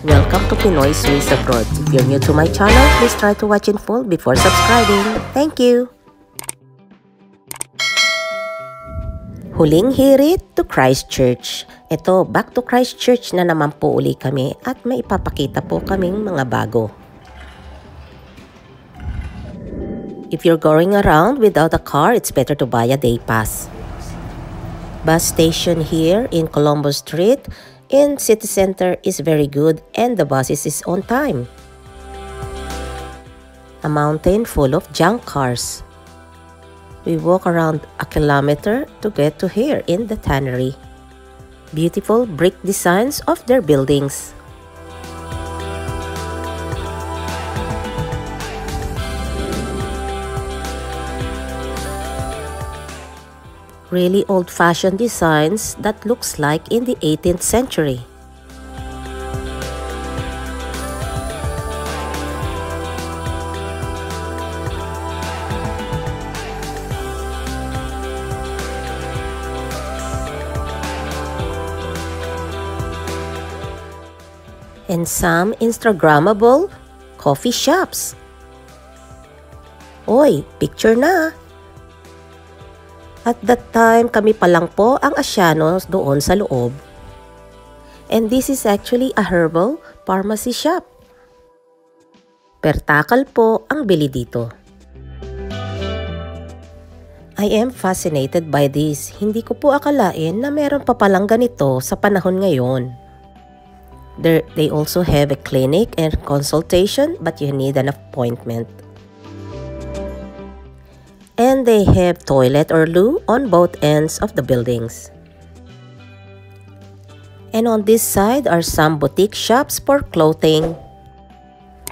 Welcome to Pinoy Swiss Abroad. If you're new to my channel, please try to watch in full before subscribing. Thank you! Huling hirit to Christchurch. Ito, back to Christchurch na naman po uli kami at may ipapakita po kaming mga bago. If you're going around without a car, it's better to buy a day pass. Bus station here in Columbus Street in City Center is very good and the buses is on time. A mountain full of junk cars. We walk around a kilometer to get to here in the tannery. Beautiful brick designs of their buildings. Really old-fashioned designs that looks like in the 18th century. And some Instagrammable coffee shops. Oy, picture na! At that time, kami pa lang po ang Asianos doon sa loob. And this is actually a herbal pharmacy shop. Pertakal po ang bili dito. I am fascinated by this. Hindi ko po akalain na meron pa palang ganito sa panahon ngayon. They also have a clinic and consultation, but you need an appointment. And they have toilet or loo on both ends of the buildings. And on this side are some boutique shops for clothing.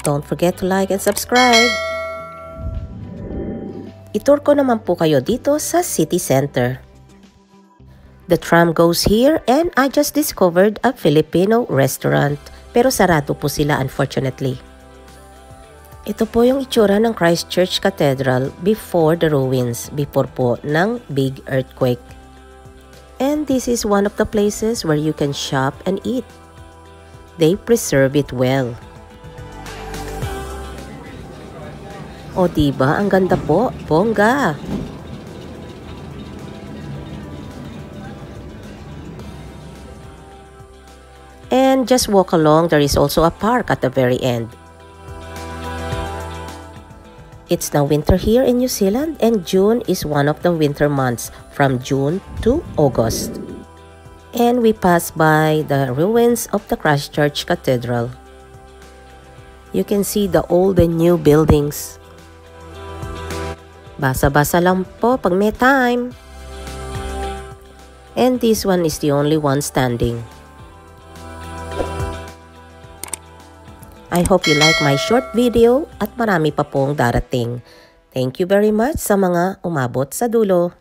Don't forget to like and subscribe. Itur ko naman po kayo dito sa City Center. The tram goes here and I just discovered a Filipino restaurant. Pero sarado po sila unfortunately. Ito po yung itsura ng Christchurch Cathedral before the ruins, before po ng big earthquake. And this is one of the places where you can shop and eat. They preserve it well. O diba, ang ganda po, bongga! And just walk along, there is also a park at the very end. It's now winter here in New Zealand and June is one of the winter months from June to August. And we pass by the ruins of the Christchurch Cathedral. You can see the old and new buildings. Basa-basa lang po pag may time. And this one is the only one standing. I hope you like my short video at marami pa pong darating. Thank you very much sa mga umabot sa dulo.